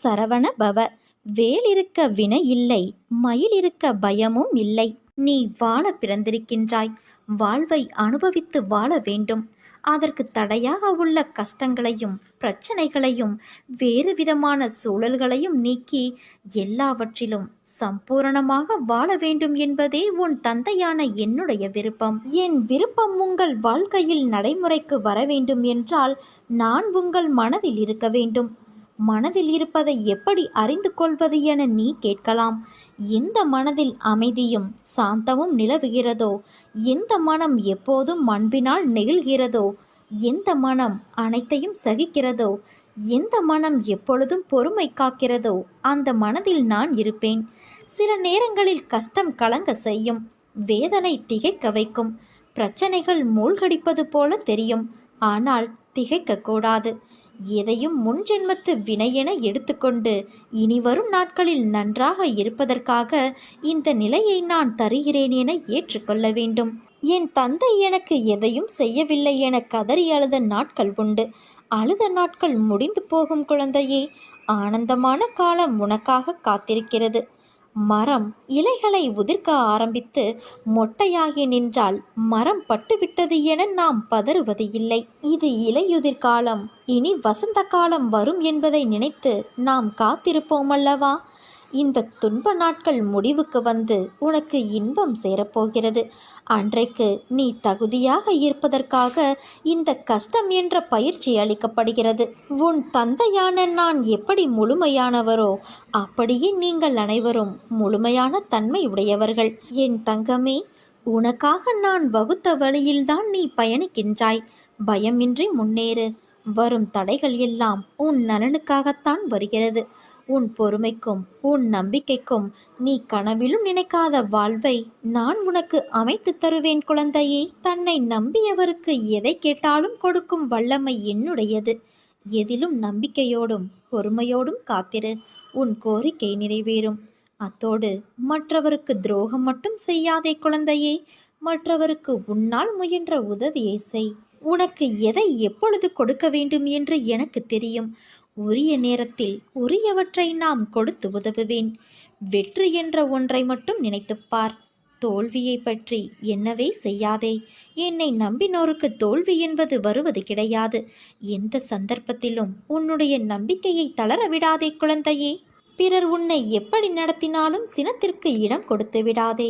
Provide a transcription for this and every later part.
சரவண பவ. வேல் இருக்க வினை இல்லை, மயில் இருக்க பயமும் இல்லை. நீ வாழ பிறந்திருக்கின்றாய். வாழ்வை அனுபவித்து வாழ வேண்டும். அதற்கு தடையாக உள்ள கஷ்டங்களையும் பிரச்சனைகளையும் வேறு விதமான சூழல்களையும் நீக்கி எல்லாவற்றிலும் சம்பூரணமாக வாழ வேண்டும் என்பதே உன் தந்தையான என்னுடைய விருப்பம். என் விருப்பம் உங்கள் வாழ்க்கையில் நடைமுறைக்கு வர வேண்டும் என்றால் நான் உங்கள் மனதில் இருக்க வேண்டும். மனதில் இருப்பதை எப்படி அறிந்து கொள்வது என நீ கேட்கலாம். எந்த மனதில் அமைதியும் சாந்தமும் நிலவுகிறதோ, எந்த மனம் எப்போதும் அன்பினால் நெகிழ்கிறதோ, எந்த மனம் அனைத்தையும் சகிக்கிறதோ, எந்த மனம் எப்பொழுதும் பொறுமை காக்கிறதோ அந்த மனதில் நான் இருப்பேன். சில நேரங்களில் கஷ்டம் கலங்க செய்யும், வேதனை திகைக்க வைக்கும், பிரச்சனைகள் மூழ்கடிப்பது போல தெரியும். ஆனால் திகைக்கக்கூடாது. எதையும் முன்ஜென்மத்து வினையென எடுத்துக்கொண்டு இனி வரும் நாட்களில் நன்றாக இருப்பதற்காக இந்த நிலையை நான் தருகிறேன் என ஏற்றுக்கொள்ள வேண்டும். என் தந்தை எனக்கு எதையும் செய்யவில்லை என கதறி அழுத நாட்கள் உண்டு. அழுத நாட்கள் முடிந்து போகும் குழந்தையே. ஆனந்தமான காலம் உனக்காக காத்திருக்கிறது. மரம் இலைகளை உதிர்க்க ஆரம்பித்து மொட்டையாகி நின்றால் மரம் பட்டுவிட்டது என நாம் பதறுவது இல்லை. இது இலையுதிர் காலம், இனி வசந்த காலம் வரும் என்பதை நினைத்து நாம் காத்திருப்போம் அல்லவா? இந்த துன்ப நாட்கள் முடிவுக்கு வந்து உனக்கு இன்பம் சேரப்போகிறது. அன்றைக்கு நீ தகுதியாக இருப்பதற்காக இந்த கஷ்டம் என்ற பயிற்சி அளிக்கப்படுகிறது. உன் தந்தையான நான் எப்படி முழுமையானவரோ அப்படியே நீங்கள் அனைவரும் முழுமையான தன்மை உடையவர்கள். என் தங்கமே, உனக்காக நான் வகுத்த வழியில்தான் நீ பயணிக்கின்றாய். பயமின்றி முன்னேறு. வரும் தடைகள் எல்லாம் உன் நலனுக்காகத்தான் வருகிறது. உன் பொறுமைக்கும் உன் நம்பிக்கைக்கும் நீ கனவிலும் நினைக்காத வாழ்வை நான் உனக்கு அமைத்து தருவேன் குழந்தையே. தன்னை நம்பியவருக்கு எதை கேட்டாலும் கொடுக்கும் வல்லமை என்னுடையது. எதிலும் நம்பிக்கையோடும் பொறுமையோடும் காத்திரு. உன் கோரிக்கை நிறைவேறும். அத்தோடு மற்றவருக்கு துரோகம் மட்டும் செய்யாதே குழந்தையே. மற்றவருக்கு உன்னால் முயன்ற உதவியை செய். உனக்கு எதை எப்பொழுது கொடுக்க வேண்டும் என்று எனக்கு தெரியும். உரிய நேரத்தில் உரியவற்றை நாம் கொடுத்து உதவுவேன். வெற்றி என்ற ஒன்றை மட்டும் நினைத்துப்பார். தோல்வியை பற்றி என்னவே செய்யாதே. என்னை நம்பினோருக்கு தோல்வி என்பது வருவது கிடையாது. எந்த சந்தர்ப்பத்திலும் உன்னுடைய நம்பிக்கையை தளர விடாதே குழந்தையே. பிறர் உன்னை எப்படி நடத்தினாலும் சினத்திற்கு இடம் கொடுத்து விடாதே.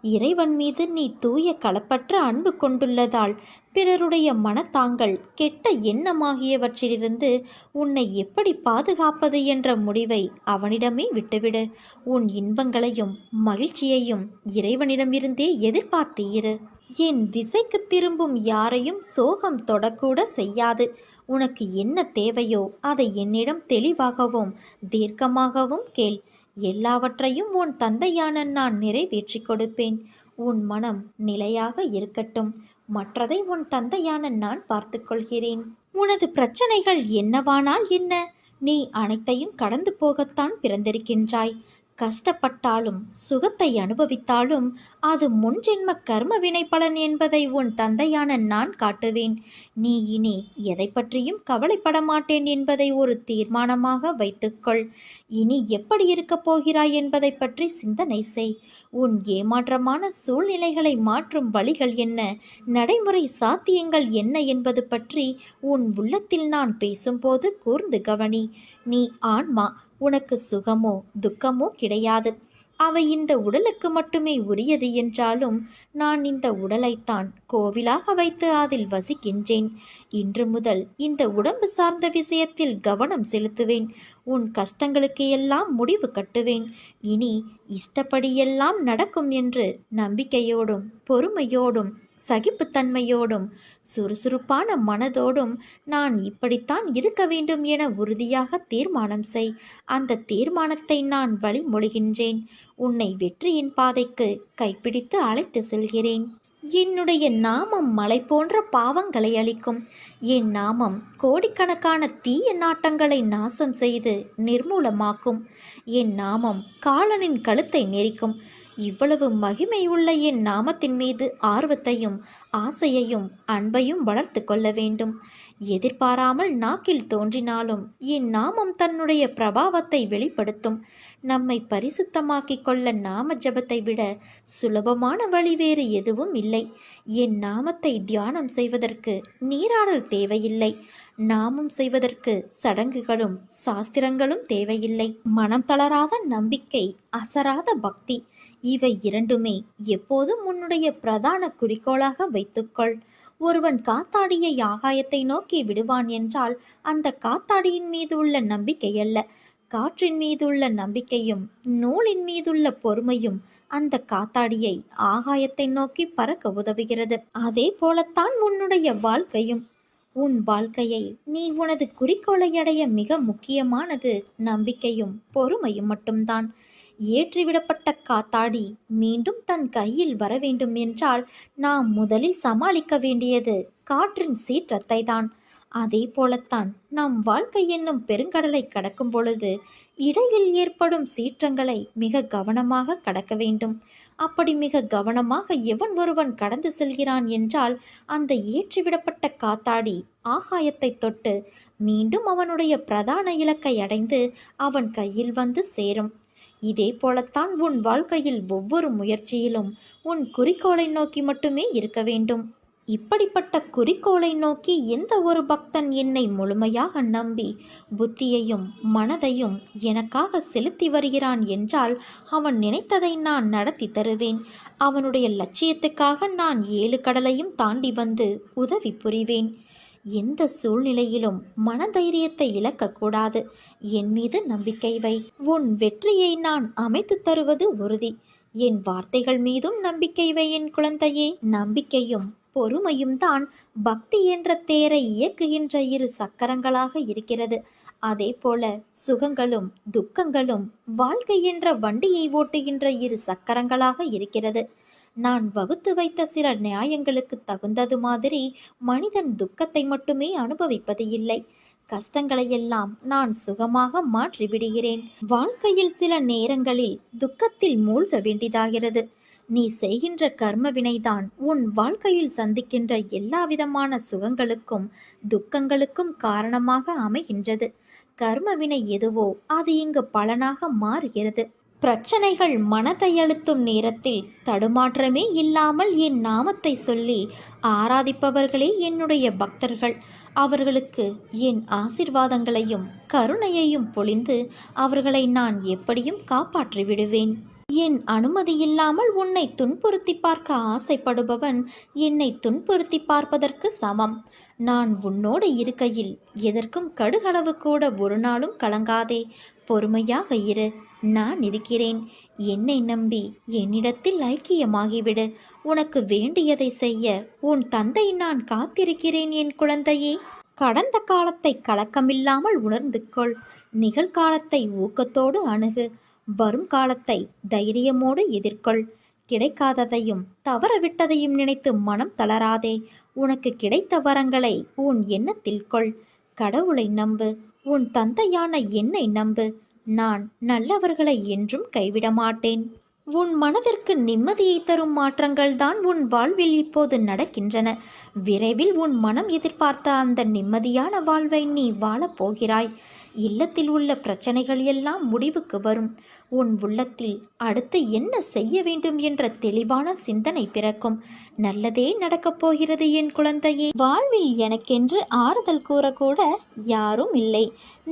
இறைவன் மீது நீ தூய களப்பற்ற அன்பு கொண்டுள்ளதால் பிறருடைய மனத்தாங்கள் கெட்ட எண்ணமாகியவற்றிலிருந்து உன்னை எப்படி பாதுகாப்பது என்ற முடிவை அவனிடமே விட்டுவிடு. உன் இன்பங்களையும் மகிழ்ச்சியையும் இறைவனிடமிருந்தே எதிர்பார்த்து இரு. என் திசைக்கு திரும்பும் யாரையும் சோகம் தொடக்கூட செய்யாது. உனக்கு என்ன தேவையோ அதை என்னிடம் தெளிவாகவும் தீர்க்கமாகவும் கேள். எல்லாவற்றையும் உன் தந்தையான நான் நிறைவேற்றி கொடுப்பேன். உன் மனம் நிலையாக இருக்கட்டும். மற்றதை உன் தந்தையான நான் பார்த்து கொள்கிறேன். உனது பிரச்சனைகள் என்னவானால் என்ன? நீ அனைத்தையும் கடந்து போகத்தான் பிறந்திருக்கின்றாய். கஷ்டப்பட்டாலும் சுகத்தை அனுபவித்தாலும் அது முன்ஜென்ம கர்ம வினை பலன் என்பதை உன் தந்தையான நான் காட்டுவேன். நீ இனி எதை பற்றியும் கவலைப்பட மாட்டேன் என்பதை ஒரு தீர்மானமாக வைத்துக்கொள். இனி எப்படி இருக்கப் போகிறாய் என்பதை பற்றி சிந்தனை செய். உன் ஏமாற்றமான சூழ்நிலைகளை மாற்றும் வழிகள் என்ன, நடைமுறை சாத்தியங்கள் என்ன என்பது பற்றி உன் உள்ளத்தில் நான் பேசும்போது கூர்ந்து கவனி. நீ ஆன்மா. உனக்கு சுகமோ துக்கமோ கிடையாது. அவை இந்த உடலுக்கு மட்டுமே உரியது என்றாலும் நான் இந்த உடலைத்தான் கோவிலாக வைத்து அதில் வசிக்கின்றேன். இன்று முதல் இந்த உடம்பு சார்ந்த விஷயத்தில் கவனம் செலுத்துவேன். உன் கஷ்டங்களுக்கு எல்லாம் முடிவு கட்டுவேன். இனி இஷ்டப்படியெல்லாம் நடக்கும் என்று நம்பிக்கையோடும் பொறுமையோடும் சகிப்புத்தன்மையோடும் சுறுசுறுப்பான மனதோடும் நான் இப்படித்தான் இருக்க வேண்டும் என உறுதியாக தீர்மானம் செய். அந்த தீர்மானத்தை நான் வழிமொழிகின்றேன். உன்னை வெற்றியின் பாதைக்கு கைப்பிடித்து அழைத்து செல்கிறேன். என்னுடைய நாமம் மலை போன்ற பாவங்களை அளிக்கும். என் நாமம் கோடிக்கணக்கான தீய நாட்டங்களை நாசம் செய்து நிர்மூலமாக்கும். என் நாமம் காலனின் கழுத்தை நெரிக்கும். இவ்வளவு மகிமை உள்ள என் நாமத்தின் மீது ஆர்வத்தையும் ஆசையையும் அன்பையும் வளர்த்து கொள்ள வேண்டும். எதிர்பாராமல் நாக்கில் தோன்றினாலும் என் நாமம் தன்னுடைய பிரபாவத்தை வெளிப்படுத்தும். நம்மை பரிசுத்தமாக்கிக் கொள்ள நாம ஜபத்தை விட சுலபமான வழி வேறு எதுவும் இல்லை. என் நாமத்தை தியானம் செய்வதற்கு நீராடல் தேவையில்லை. நாமம் செய்வதற்கு சடங்குகளும் சாஸ்திரங்களும் தேவையில்லை. மனம் தளராத நம்பிக்கை, அசராத பக்தி, இவை இரண்டுமே எப்போதும் உன்னுடைய பிரதான குறிக்கோளாக வைத்துக்கொள். ஒருவன் காத்தாடியை ஆகாயத்தை நோக்கி விடுவான் என்றால் அந்த காத்தாடியின் மீது உள்ள நம்பிக்கை அல்ல, காற்றின் மீதுள்ள நம்பிக்கையும் நூலின் மீதுள்ள பொறுமையும் அந்த காத்தாடியை ஆகாயத்தை நோக்கி பறக்க உதவுகிறது. அதே போலத்தான் உன்னுடைய வாழ்க்கையும். உன் வாழ்க்கையை நீ உனது குறிக்கோளை அடைய மிக முக்கியமானது நம்பிக்கையும் பொறுமையும் மட்டும்தான். ஏற்றிவிடப்பட்ட காத்தாடி மீண்டும் தன் கையில் வர வேண்டும் என்றால் நாம் முதலில் சமாளிக்க வேண்டியது காற்றின் சீற்றத்தை தான். அதே போலத்தான் நம் வாழ்க்கை என்னும் பெருங்கடலை கடக்கும் பொழுது இடையில் ஏற்படும் சீற்றங்களை மிக கவனமாக கடக்க வேண்டும். அப்படி மிக கவனமாக எவன் ஒருவன் கடந்து செல்கிறான் என்றால் அந்த ஏற்றிவிடப்பட்ட காத்தாடி ஆகாயத்தை தொட்டு மீண்டும் அவனுடைய பிரதான இலக்கை அடைந்து அவன் கையில் வந்து சேரும். இதே போலத்தான் உன் வாழ்க்கையில் ஒவ்வொரு முயற்சியிலும் உன் குறிக்கோளை நோக்கி மட்டுமே இருக்க வேண்டும். இப்படிப்பட்ட குறிக்கோளை நோக்கி எந்த ஒரு பக்தன் என்னை முழுமையாக நம்பி புத்தியையும் மனதையும் எனக்காக செலுத்தி வருகிறான் என்றால் அவன் நினைத்ததை நான் நடத்தி தருவேன். அவனுடைய லட்சியத்துக்காக நான் 7 கடலையும் தாண்டி வந்து உதவி புரிவேன். எந்த சூழ்நிலையிலும் மனதைரியத்தை இழக்கக்கூடாது. என் மீது நம்பிக்கை வை. உன் வெற்றியை நான் அமைத்து தருவது உறுதி. என் வார்த்தைகள் மீதும் நம்பிக்கை வை என் குழந்தையே. நம்பிக்கையும் பொறுமையும் தான் பக்தி என்ற தேரை இயக்குகின்ற 2 சக்கரங்களாக இருக்கிறது. அதே போல சுகங்களும் துக்கங்களும் வாழ்க்கை என்ற வண்டியை ஓட்டுகின்ற 2 சக்கரங்களாக இருக்கிறது. நான் வகுத்து வைத்த சில நியாயங்களுக்கு தகுந்தது மாதிரி மனிதன் துக்கத்தை மட்டுமே அனுபவிப்பது இல்லை. கஷ்டங்களையெல்லாம் நான் சுகமாக மாற்றிவிடுகிறேன். வாழ்க்கையில் சில நேரங்களில் துக்கத்தில் மூழ்க வேண்டியதாகிறது. நீ செய்கின்ற கர்ம வினைதான் உன் வாழ்க்கையில் சந்திக்கின்ற எல்லா விதமான சுகங்களுக்கும் துக்கங்களுக்கும் காரணமாக அமைகின்றது. கர்ம வினை எதுவோ அது இங்கு பலனாக மாறுகிறது. பிரச்சனைகள் மனதை அழுத்தும் நேரத்தில் தடுமாற்றமே இல்லாமல் என் நாமத்தை சொல்லி ஆராதிப்பவர்களே என்னுடைய பக்தர்கள். அவர்களுக்கு என் ஆசிர்வாதங்களையும் கருணையையும் பொழிந்து அவர்களை நான் எப்படியும் காப்பாற்றி விடுவேன். என் அனுமதி இல்லாமல் உன்னை துன்புறுத்தி பார்க்க ஆசைப்படுபவன் என்னை துன்புறுத்தி பார்ப்பதற்கு சமம். நான் உன்னோடு இருக்கையில் எதற்கும் கடுகளவு கூட ஒரு நாளும் கலங்காதே. பொறுமையாக இரு, நான் இருக்கிறேன். என்னை நம்பி என்னிடத்தில் ஐக்கியமாகிவிடு. உனக்கு வேண்டியதை செய்ய உன் தந்தை நான் காத்திருக்கிறேன் என் குழந்தையே. கடந்த காலத்தை கலக்கமில்லாமல் உணர்ந்து கொள். நிகழ்காலத்தை ஊக்கத்தோடு அணுகு. வரும் காலத்தை தைரியமோடு எதிர்கொள். கிடைக்காததையும் தவறவிட்டதையும் நினைத்து மனம் தளராதே. உனக்கு கிடைத்த வரங்களை உன் எண்ணத்தில் கொள். கடவுளை நம்பு. உன் தந்தையான என்னை நம்பு. நான் நல்லவர்களை என்றும் கைவிட மாட்டேன். உன் மனதிற்கு நிம்மதியை தரும் மாற்றங்கள் தான் உன் வாழ்வில் இப்போது நடக்கின்றன. விரைவில் உன் மனம் எதிர்பார்த்த அந்த நிம்மதியான வாழ்வை நீ வாழப்போகிறாய். இல்லத்தில் உள்ள பிரச்சனைகள் எல்லாம் முடிவுக்கு வரும். உன் உள்ளத்தில் அடுத்து என்ன செய்ய வேண்டும் என்ற தெளிவான சிந்தனை பிறக்கும். நல்லதே நடக்கப் போகிறது என் குழந்தையே. வாழ்வில் எனக்கென்று ஆறுதல் கூறக்கூட யாரும் இல்லை.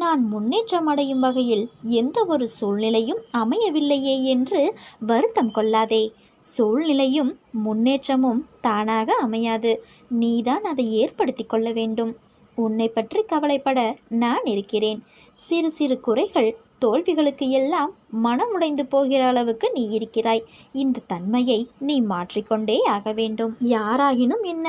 நான் முன்னேற்றம் அடையும் வகையில் எந்த ஒரு சூழ்நிலையும் அமையவில்லையே என்று வருத்தம் கொள்ளாதே. சூழ்நிலையும் முன்னேற்றமும் தானாக அமையாது. நீதான் அதை ஏற்படுத்தி கொள்ள வேண்டும். உன்னை பற்றி கவலைப்பட நான் இருக்கிறேன். சிறு சிறு குறைகள் தோல்விகளுக்கு எல்லாம் மனமுடைந்து போகிற அளவுக்கு நீ இருக்கிறாய். இந்த தன்மையை நீ மாற்றிக்கொண்டே ஆக வேண்டும். யாராயினும் என்ன,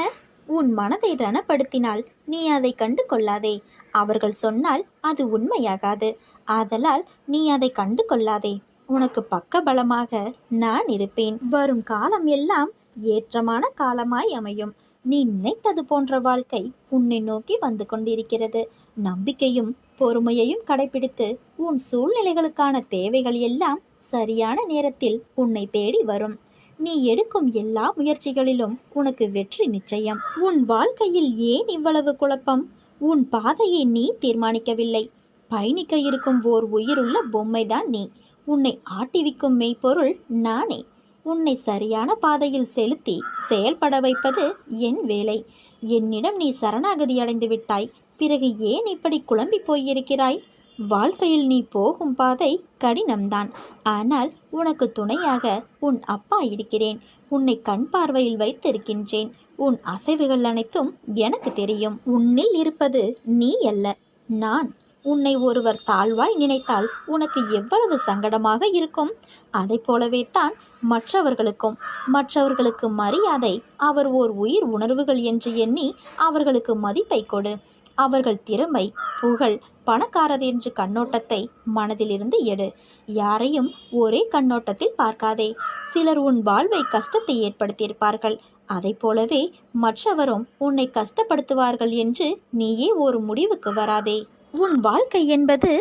உன் மனதை ரணப்படுத்தினால் நீ அதை கண்டு கொள்ளாதே. அவர்கள் சொன்னால் அது உண்மையாகாது. ஆதலால் நீ அதை கண்டு கொள்ளாதே. உனக்கு பக்கபலமாக நான் இருப்பேன். வரும் காலம் எல்லாம் ஏற்றமான காலமாய் அமையும். நீ நினைத்தது போன்ற வாழ்க்கை உன்னை நோக்கி வந்து கொண்டிருக்கிறது. நம்பிக்கையும் பொறுமையையும் கடைபிடித்து உன் சூழ்நிலைகளுக்கான தேவைகள் எல்லாம் சரியான நேரத்தில் உன்னை தேடி வரும். நீ எடுக்கும் எல்லா முயற்சிகளிலும் உனக்கு வெற்றி நிச்சயம். உன் வாழ்க்கையில் ஏன் இவ்வளவு குழப்பம்? உன் பாதையை நீ தீர்மானிக்கவில்லை. பயணிக்க இருக்கும் ஓர் உயிருள்ள பொம்மைதான் நீ. உன்னை ஆட்டிவிக்கும் மெய்ப்பொருள் நானே. உன்னை சரியான பாதையில் செலுத்தி செயல்பட வைப்பது என் வேலை. என்னிடம் நீ சரணாகதி அடைந்து விட்டாய். பிறகு ஏன் இப்படி குழம்பி போயிருக்கிறாய்? வாழ்க்கையில் நீ போகும் பாதை கடினம்தான். ஆனால் உனக்கு துணையாக உன் அப்பா இருக்கிறேன். உன்னை கண் பார்வையில் வைத்திருக்கின்றேன். உன் அசைவுகள் அனைத்தும் எனக்கு தெரியும். உன்னில் இருப்பது நீ அல்ல, நான். உன்னை ஒருவர் தாழ்வாய் நினைத்தால் உனக்கு எவ்வளவு சங்கடமாக இருக்கும். அதை போலவே தான் மற்றவர்களுக்கும். மற்றவர்களுக்கு மரியாதை அவர் ஓர் உயிர் உணர்வுகள் என்று எண்ணி அவர்களுக்கு மதிப்பை கொடு. அவர்கள் திறமை, புகழ், பணக்காரர் என்ற கண்ணோட்டத்தை மனதிலிருந்து எடு. யாரையும் ஒரே கண்ணோட்டத்தில் பார்க்காதே. சிலர் உன் வாழ்வை கஷ்டத்தை ஏற்படுத்தியிருப்பார்கள். அதை போலவே மற்றவரும் உன்னை கஷ்டப்படுத்துவார்கள் என்று நீயே ஒரு முடிவுக்கு வராதே. உன் வாழ்க்கை என்பது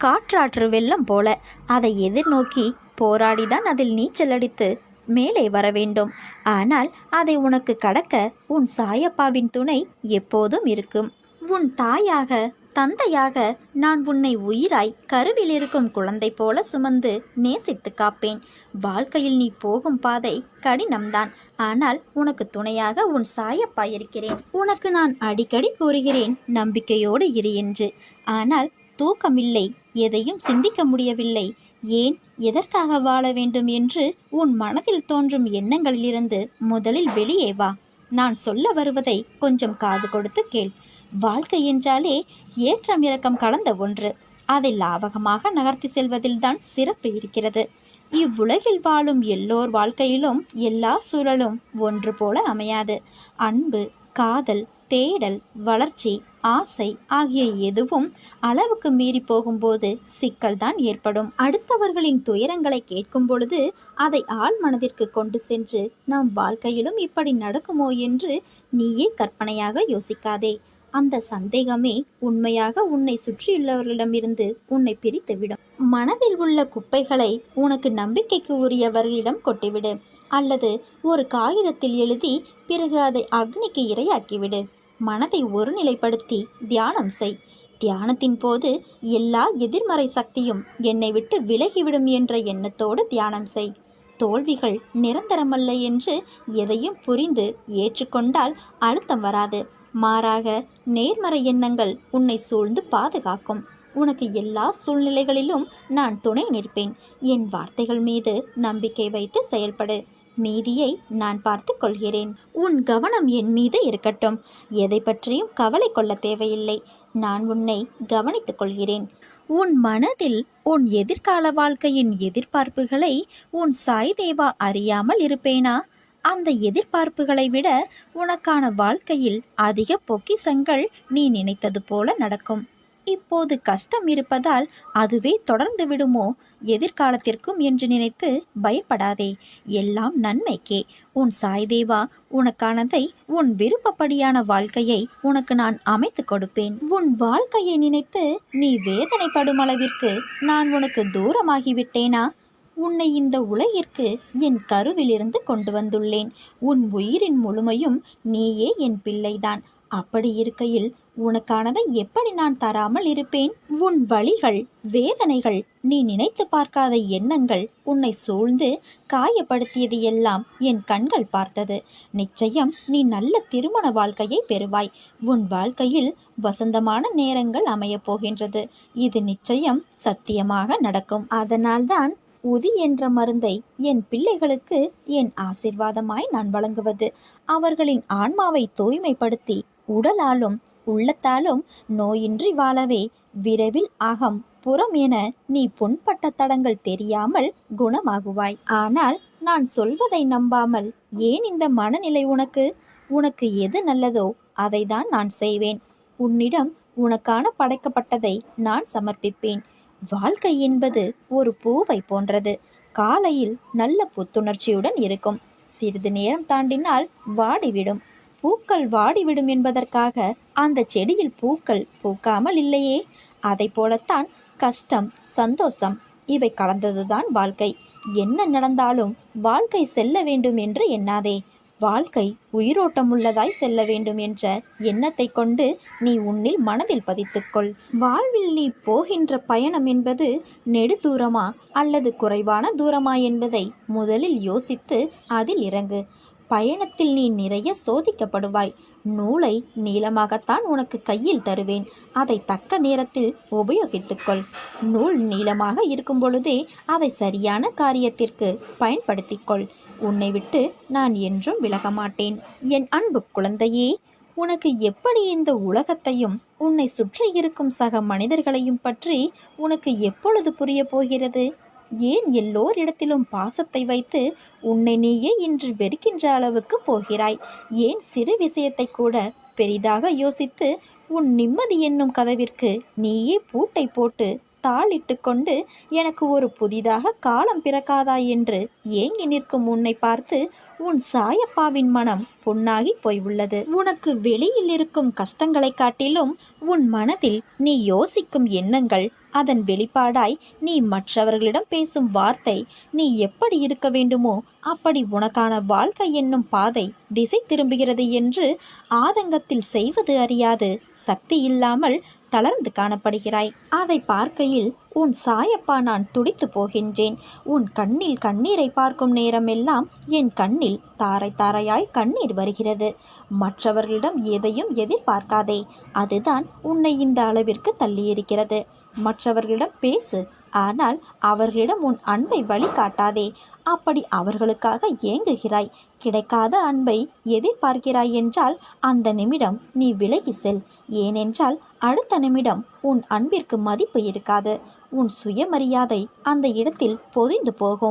காற்றாற்று வெள்ளம் போல. அதை எதிர்நோக்கி போராடிதான் அதில் நீச்சல் அடித்து மேலே வர வேண்டும். ஆனால் அதை உனக்கு கடக்க உன் சாயப்பாவின் துணை எப்போதும் இருக்கும். உன் தாயாக, தந்தையாக நான் உன்னை உயிராய் கருவில் இருக்கும் குழந்தை போல சுமந்து நேசித்து காப்பேன். வாழ்க்கையில் நீ போகும் பாதை கடினம்தான். ஆனால் உனக்கு துணையாக உன் சாயப்பா இருக்கிறேன். உனக்கு நான் அடிக்கடி கூறுகிறேன், நம்பிக்கையோடு இரு என்று. ஆனால் தூக்கமில்லை, எதையும் சிந்திக்க முடியவில்லை. ஏன், எதற்காக வாழ வேண்டும் என்று உன் மனதில் தோன்றும் எண்ணங்களிலிருந்து முதலில் வெளியே வா. நான் சொல்ல வருவதை கொஞ்சம் காது கொடுத்து கேள். வாழ்க்கை என்றாலே ஏற்றம் இறக்கம் கலந்த ஒன்று. அதை லாபகமாக நகர்த்தி செல்வதில்தான் சிறப்பு இருக்கிறது. இவ்வுலகில் வாழும் எல்லோர் வாழ்க்கையிலும் எல்லா சூழலும் ஒன்று போல அமையாது. அன்பு, காதல், தேடல், வளர்ச்சி, ஆசை ஆகிய எதுவும் அளவுக்கு மீறி போகும்போது சிக்கல்தான் ஏற்படும். அடுத்தவர்களின் துயரங்களை கேட்கும் பொழுது அதை ஆழ் மனதிற்கு கொண்டு சென்று நம் வாழ்க்கையிலும் இப்படி நடக்குமோ என்று நீயே கற்பனையாக யோசிக்காதே. அந்த சந்தேகமே உண்மையாக உன்னை சுற்றியுள்ளவர்களிடமிருந்து உன்னை பிரித்துவிடும். மனதில் உள்ள குப்பைகளை உனக்கு நம்பிக்கைக்கு உரியவர்களிடம் கொட்டிவிடு. அல்லது ஒரு காகிதத்தில் எழுதி பிறகு அதை அக்னிக்கு இரையாக்கிவிடு. மனதை ஒருநிலைப்படுத்தி தியானம் செய். தியானத்தின் போது எல்லா எதிர்மறை சக்தியும் என்னை விட்டு விலகிவிடும் என்ற எண்ணத்தோடு தியானம் செய். தோல்விகள் நிரந்தரமல்ல என்று எதையும் புரிந்து ஏற்றுக்கொண்டால் அழுத்தம் வராது. மாறாக நேர்மறை எண்ணங்கள் உன்னை சூழ்ந்து பாதுகாக்கும். உனக்கு எல்லா சூழ்நிலைகளிலும் நான் துணை நிற்பேன். என் வார்த்தைகள் மீது நம்பிக்கை வைத்து செயல்படு. மீதியை நான் பார்த்து கொள்கிறேன். உன் கவனம் என் மீது இருக்கட்டும். எதை பற்றியும் கவலை கொள்ள தேவையில்லை. நான் உன்னை கவனித்துக் கொள்கிறேன். உன் மனதில் உன் எதிர்கால வாழ்க்கையின் எதிர்பார்ப்புகளை உன் சாய் தேவா அறியாமல் இருப்பேனா? அந்த எதிர்பார்ப்புகளை விட உனக்கான வாழ்க்கையில் அதிக பொக்கிஷங்கள் நீ நினைத்தது போல நடக்கும். இப்போது கஷ்டம் இருப்பதால் அதுவே தொடர்ந்து விடுமோ எதிர்காலத்திற்கும் என்று நினைத்து பயப்படாதே. எல்லாம் நன்மைக்கே. உன் சாய்தேவா உனக்கானதை, உன் விருப்பப்படியான வாழ்க்கையை உனக்கு நான் அமைத்து கொடுப்பேன். உன் வாழ்க்கையை நினைத்து நீ வேதனைப்படும் அளவிற்கு நான் உனக்கு தூரமாகிவிட்டேனா? உன்னை இந்த உலகிற்கு என் கருவிலிருந்து கொண்டு வந்துள்ளேன். உன் உயிரின் முழுமையும் நீயே என் பிள்ளைதான். அப்படி இருக்கையில் உனக்கானதை எப்படி நான் தராமல் இருப்பேன்? உன் வலிகள், வேதனைகள், நீ நினைத்து பார்க்காத எண்ணங்கள் உன்னை சூழ்ந்து காயப்படுத்தியது எல்லாம் என் கண்கள் பார்த்தது. நிச்சயம் நீ நல்ல திருமண வாழ்க்கையை பெறுவாய். உன் வாழ்க்கையில் வசந்தமான நேரங்கள் அமையப் போகின்றது. இது நிச்சயம் சத்தியமாக நடக்கும். அதனால்தான் உதி என்ற மருந்தை என் பிள்ளைகளுக்கு என் ஆசிர்வாதமாய் நான் வழங்குவது. அவர்களின் ஆன்மாவை தூய்மைப்படுத்தி உடலாலும் உள்ளத்தாலும் நோயின்றி வாழவே விரைவில் அகம் புறம் என நீ புண்பட்ட தடங்கள் தெரியாமல் குணமாகுவாய். ஆனால் நான் சொல்வதை நம்பாமல் ஏன் இந்த மனநிலை உனக்கு? உனக்கு எது நல்லதோ அதை தான் நான் செய்வேன். உன்னிடம் உனக்கான படைக்கப்பட்டதை நான் சமர்ப்பிப்பேன். வாழ்க்கை என்பது ஒரு பூவை போன்றது. காலையில் நல்ல புத்துணர்ச்சியுடன் இருக்கும். சிறிது நேரம் தாண்டினால் வாடிவிடும். பூக்கள் வாடிவிடும் என்பதற்காக அந்த செடியில் பூக்கள் பூக்காமல் இல்லையே. அதை போலத்தான் கஷ்டம், சந்தோஷம் இவை கலந்ததுதான் வாழ்க்கை. என்ன நடந்தாலும் வாழ்க்கை செல்ல வேண்டும் என்று எண்ணாதே. வாழ்க்கை உயிரோட்டமுள்ளதாய் செல்ல வேண்டும் என்ற எண்ணத்தை கொண்டு நீ உன்னில் மனதில் பதித்துக்கொள். வாழ்வில் நீ போகின்ற பயணம் என்பது நெடுதூரமா அல்லது குறைவான தூரமா என்பதை முதலில் யோசித்து அதில் இறங்கு. பயணத்தில் நீ நிறைய சோதிக்கப்படுவாய். நூலை நீளமாகத்தான் உனக்கு கையில் தருவேன். அதை தக்க நேரத்தில் உபயோகித்துக்கொள். நூல் நீளமாக இருக்கும் பொழுதே அதை சரியான காரியத்திற்கு பயன்படுத்திக்கொள். உன்னை விட்டு நான் என்றும் விலக மாட்டேன். என் அன்பு குழந்தையே, உனக்கு எப்படி இந்த உலகத்தையும் உன்னை சுற்றி இருக்கும் சக மனிதர்களையும் பற்றி உனக்கு எப்பொழுது புரிய போகிறது? ஏன் எல்லோரிடத்திலும் பாசத்தை வைத்து உன்னை நீயே இன்று வெறுக்கின்ற அளவுக்கு போகிறாய்? ஏன் சிறு விஷயத்தை கூட பெரிதாக யோசித்து உன் நிம்மதி என்னும் கதவிற்கு நீயே பூட்டை போட்டு தாளிட்டு கொண்டு எனக்கு ஒரு புதிதாக காலம் பிறக்காதா என்று ஏங்கி நிற்கும் உன்னை பார்த்து உன் சாயப்பாவின் மனம் புண்ணாகி போய் உள்ளது. உனக்கு வெளியில் இருக்கும் கஷ்டங்களை காட்டிலும் உன் மனதில் நீ யோசிக்கும் எண்ணங்கள், அதன் வெளிப்பாடாய் நீ மற்றவர்களிடம் பேசும் வார்த்தை, நீ எப்படி இருக்க வேண்டுமோ அப்படி உனக்கான வாழ்க்கை என்னும் பாதை திசை திரும்புகிறது என்று ஆதங்கத்தில் செய்வது அறியாது சக்தி இல்லாமல் தளர்ந்து காணப்படுகிறாய். அதை பார்க்கையில் உன் சாயப்பா நான் துடித்து போகின்றேன். உன் கண்ணில் கண்ணீரை பார்க்கும் நேரமெல்லாம் என் கண்ணில் தாரை தாரையாய் கண்ணீர் வருகிறது. மற்றவர்களிடம் எதையும் எதிர்பார்க்காதே. அதுதான் உன்னை இந்த அளவிற்கு தள்ளியிருக்கிறது. மற்றவர்களிடம் பேசு, ஆனால் அவர்களிடம் உன் அன்பை வழிகாட்டாதே. அப்படி அவர்களுக்காக ஏங்குகிறாய். கிடைக்காத அன்பை எதிர்பார்க்கிறாய் என்றால் அந்த நிமிடம் நீ விலகி செல். ஏனென்றால் அடுத்த நிமிடம் உன் அன்பிற்கு மதிப்பு இருக்காது. உன் சுயமரியாதை அந்த இடத்தில் பொதிந்து போகும்.